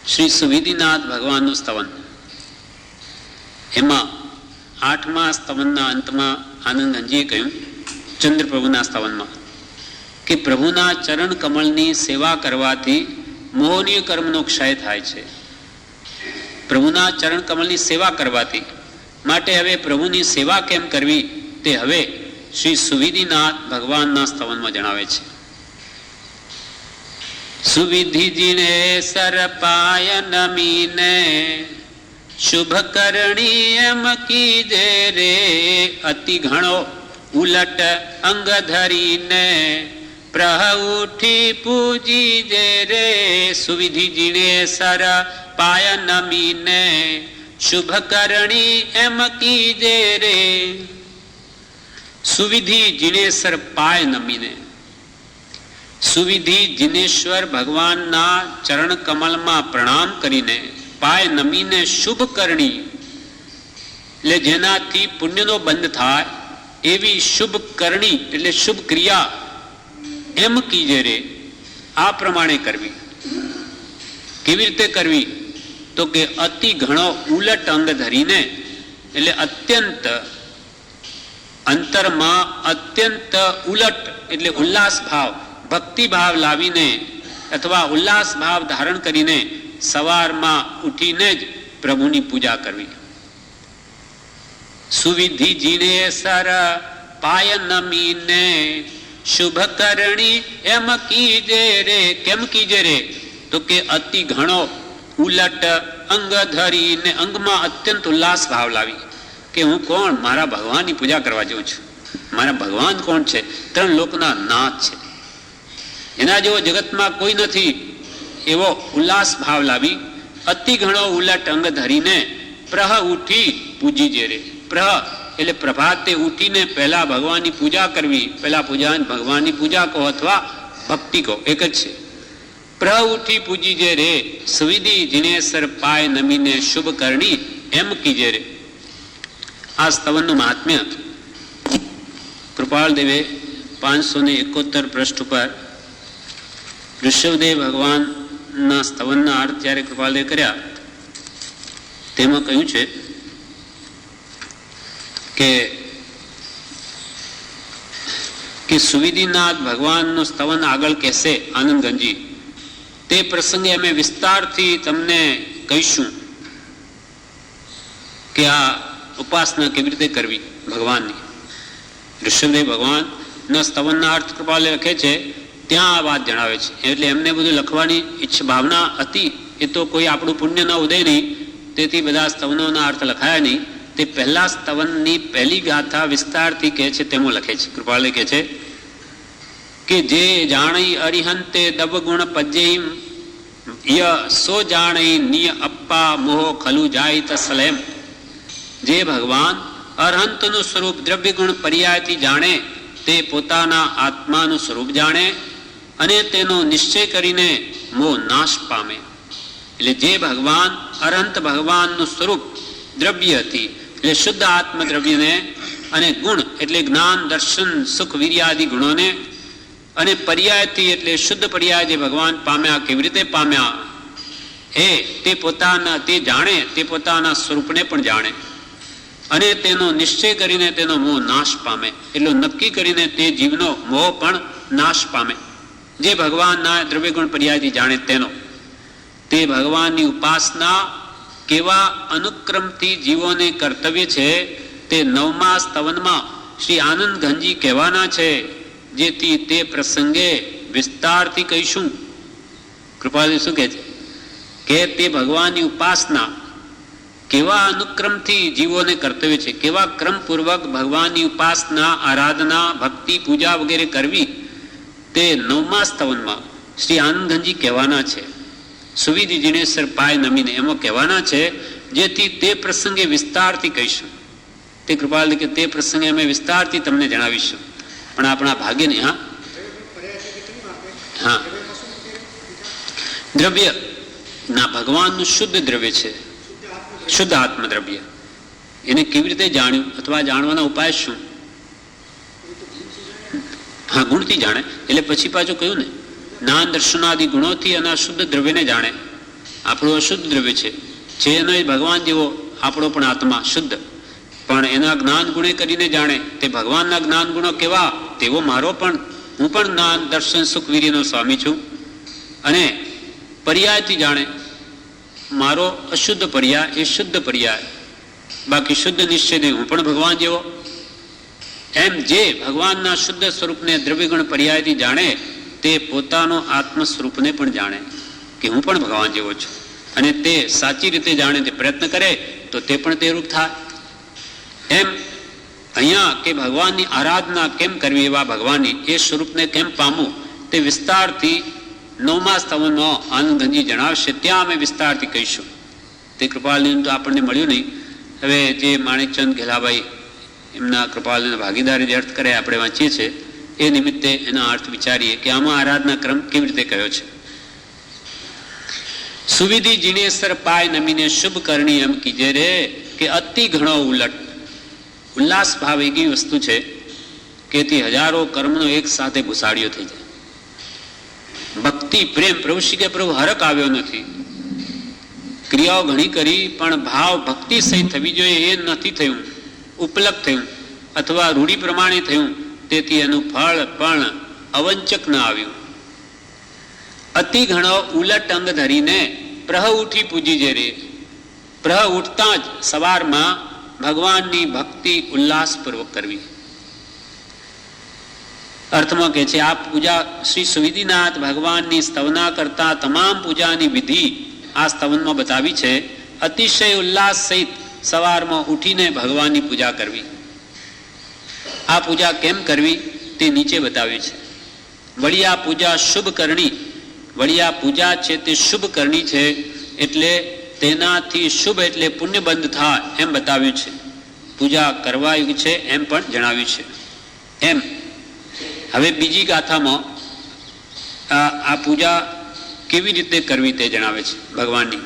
શ્રી સુવિધિનાથ ભગવાનનું સ્તવન. એમાં 8મા સ્તવનના અંતમાં આનંદજીએ કહ્યું, ચંદ્રપ્રભુના સ્તવનમાં, કે પ્રભુના ચરણ કમળની સેવા કરવાથી મોહનીય કર્મનો ક્ષય થાય છે. પ્રભુના ચરણ કમળની સેવા કરવાથી, માટે હવે પ્રભુની સેવા કેમ કરવી તે હવે શ્રી સુવિધિનાથ ભગવાનના સ્તવનમાં જણાવે છે. સુવિધિ જીણે સરપાય નમીને શુભ કરણી એમ કીજે રે, અતિ ઘણો ઉલટ અંગ ધરીને પ્રહ ઉઠી પૂજી જે રે. સુવિધિ જીણે સર પાય નમીને શુભ કરણી એમ કીજે રે. સુવિધિ જીણેશ્વર પાય નમીને, સુવિધિ જીનેશ્વર ભગવાનના ચરણ કમલમાં પ્રણામ કરીને, પાય નમીને શુભ કરણી એટલે જેનાથી પુણ્યનો બંધ થાય એવી શુભ કરણી એટલે શુભ ક્રિયા એમ કીજે રે, આ પ્રમાણે કરવી. કેવી રીતે કરવી? તો કે અતિ ઘણો ઉલટ અંગ ધરીને, એટલે અત્યંત અંતરમાં અત્યંત ઉલટ એટલે ઉલ્લાસ ભાવ, ભક્તિ ભાવ લાવીને અથવા ઉલ્લાસ ભાવ ધારણ કરીને સવારમાં ઉઠીને જ પ્રભુની પૂજા કરવી. સુવિધિ જીણે સર પાય નમીને શુભ કરણી એમ કીજે રે. કેમ કીજે રે? તો કે અતિ ઘણો ઉલટ અંગ ધરીને, અંગમાં અત્યંત ઉલ્લાસ ભાવ લાવી કે હું કોણ? મારા ભગવાનની પૂજા કરવા જાઉં છું. મારા ભગવાન કોણ છે? 3 લોકના નાથ છે, એના જેવો જગતમાં કોઈ નથી, એવો ઉલ્લાસ ભાવ લાવી અતિ ઘણો ઉલટ અંગ ધરીને પ્રહ ઉઠી પૂજી જે રે. પ્રહ એટલે પ્રભાતે ઉઠીને પહેલા ભગવાનની પૂજા કરવી. પહેલા પૂજા ભગવાનની પૂજા કહો અથવા ભક્તિ કહો, એક જ છે. પ્રહ ઉઠી પૂજી જે રે. સુવિધિ જીણેશ્વર પાય નમીને શુભ કરણી એમ કીજે રે. આ સ્તવનનું મહાત્મ્ય કૃપાળ દેવે 571 પૃષ્ઠ ઉપર ઋષભદેવ ભગવાનના સ્તવનના અર્થ જ્યારે કૃપાલદેવ કર્યા તેમાં કહ્યું છે કે સુવિધિનાથ ભગવાનનું સ્તવન આગળ કહેશે આનંદગંજી, તે પ્રસંગે અમે વિસ્તારથી તમને કહીશું કે આ ઉપાસના કેવી રીતે કરવી ભગવાનની. ઋષભદેવ ભગવાનના સ્તવનના અર્થ કૃપાલે લખે છે ત્યાં આ વાત જણાવે છે. એટલે એમને બધું લખવાની ઈચ્છા ભાવના હતી, એ તો કોઈ આપણું પુણ્ય ન ઉદય નહીં, તેથી બધા સ્તવનોના અર્થ લખાયા નહીં. તે પહેલા સ્તવનની પહેલી ગાથા વિસ્તારથી કહે છે તેમાં લખે છે. કૃપાલે કહે છે કે જે જાણી અરિહંતે દબ ગુણ પજ્જેમ ય સો જાણી નિય અપ્પા મોહ ખલુ જાય તસલેમ. જે ભગવાન અરહંતનું સ્વરૂપ દ્રવ્ય ગુણ પર્યાયથી જાણે તે પોતાના આત્માનું સ્વરૂપ જાણે અને તેનો નિશ્ચય કરીને મોહ નાશ પામે. એટલે જે ભગવાન અરહંત ભગવાનનું સ્વરૂપ દ્રવ્ય હતી એટલે શુદ્ધ આત્મ દ્રવ્યને, અને ગુણ એટલે જ્ઞાન દર્શન સુખ વીર્યાદિ ગુણોને, અને પર્યાયથી એટલે શુદ્ધ પર્યાય જે ભગવાન પામ્યા કેવી રીતે પામ્યા તે પોતાના તે જાણે, તે પોતાના સ્વરૂપને પણ જાણે અને તેનો નિશ્ચય કરીને તેનો મોહ નાશ પામે. એટલું નક્કી કરીને તે જીવનો મોહ પણ નાશ પામે. જે ભગવાનના દ્રવ્યગુણ પર્યાયથી જાણે તેનો, તે ભગવાનની ઉપાસના કેવા અનુક્રમથી જીવોને કર્તવ્ય છે તે 9મા સ્તવનમાં શ્રી આનંદ ઘનજી કહેવાના છે, જેથી તે પ્રસંગે વિસ્તારથી કહીશું. કૃપાલુ શું કહે છે કે તે ભગવાનની ઉપાસના કેવા અનુક્રમથી જીવોને કર્તવ્ય છે, કેવા ક્રમપૂર્વક ભગવાનની ઉપાસના આરાધના ભક્તિ પૂજા વગેરે કરવી તે 9મા સ્તવનમાં શ્રી આનંદજી કહેવાના છે. સુવિધિ જીણેશ્વર પાય નમીને એમાં કહેવાના છે, જેથી તે પ્રસંગે વિસ્તારથી કહીશું. તે કૃપાલ કે તે પ્રસંગે અમે વિસ્તારથી તમને જણાવીશું, પણ આપણા ભાગ્ય નહીં. હા, દ્રવ્ય ના ભગવાનનું શુદ્ધ દ્રવ્ય છે, શુદ્ધ આત્મ દ્રવ્ય. એને કેવી રીતે જાણ્યું અથવા જાણવાના ઉપાય શું? હા, ગુણથી જાણે. એટલે પછી પાછું કહ્યું ને, જ્ઞાન દર્શનાદિ ગુણોથી અને શુદ્ધ દ્રવ્યને જાણે. આપણું અશુદ્ધ દ્રવ્ય છે, જેનો ભગવાન જેવો આપણો પણ આત્મા શુદ્ધ, પણ એના જ્ઞાન ગુણે કરીને જાણે તે ભગવાનના જ્ઞાન ગુણો કેવા, તેવો મારો પણ, હું પણ જ્ઞાન દર્શન સુખ વીર્યનો સ્વામી છું. અને પર્યાયથી જાણે મારો અશુદ્ધ પર્યાય એ શુદ્ધ પર્યાય, બાકી શુદ્ધ નિશ્ચયથી હું પણ ભગવાન જેવો. એમ જે ભગવાનના શુદ્ધ સ્વરૂપને દ્રવ્યગુણ પર્યાયથી જાણે તે પોતાનો આત્મ સ્વરૂપને પણ જાણે કે હું પણ ભગવાન જેવો છું. અને તે સાચી રીતે જાણે તે પ્રયત્ન કરે તો તે પણ તે રૂપ થાય. એમ અહીંયા કે ભગવાનની આરાધના કેમ કરવી, એવા ભગવાનની એ સ્વરૂપને કેમ પામવું, તે વિસ્તારથી 9મા સ્તવનો આનંદગંજી જણાવશે. ત્યાં અમે વિસ્તારથી કહીશું. તે કૃપાલને તો આપણને મળ્યું નહીં. હવે જે માણેકચંદ ઘેલાભાઈ એમના કૃપાલના ભાગીદારી જે અર્થ કરે આપણે વાંચીએ છીએ, એ નિમિત્તે એના અર્થ વિચારીએ કે આમાં આરાધના ક્રમ કેવી રીતે કયો છે. સુવિધિ જીણેસર પાય નમીને શુભ કરણી એમ કીજે રે કે અતિ ઘણો ઉલટ. ઉલ્લાસ ભાવ એવી વસ્તુ છે કે તે હજારો કર્મનો એક સાથે ઘુસાડ્યો થઈ જાય. ભક્તિ પ્રેમ પ્રભુ શ્રી કે પ્રભુ હરક આવ્યો નથી. ક્રિયાઓ ઘણી કરી પણ ભાવ ભક્તિ સહિત થવી જોઈએ એ નથી થયું, ઉપલબ્ધ થયું અથવા રૂઢિ પ્રમાણે થયું, તેથી એનું ફળ પણ અવંચક ન આવ્યું. અતિ ઘણો ઉલટ અંગ ધરીને પ્રહ ઉઠી પૂજી જે રે. પ્રહ ઉઠતા જ સવારમાં ભગવાનની ભક્તિ ઉલ્લાસપૂર્વક કરવી. અર્થમાં કહે છે આ પૂજા શ્રી સુવિધિનાથ ભગવાનની સ્તવના કરતા તમામ પૂજાની વિધિ આ સ્તવનમાં બતાવી છે. અતિશય ઉલ્લાસ સહિત સવારમાં ઉઠીને ભગવાનની પૂજા કરવી. આ પૂજા કેમ કરવી તે નીચે બતાવ્યું છે. વળી આ પૂજા શુભ કરણી, વળી આ પૂજા છે તે શુભ કરણી છે, એટલે તેનાથી શુભ એટલે પુણ્યબંધ થાય એમ બતાવ્યું છે. પૂજા કરવા યોગ્ય છે એમ પણ જણાવ્યું છે. એમ હવે બીજી ગાથામાં આ પૂજા કેવી રીતે કરવી તે જણાવે છે ભગવાનની.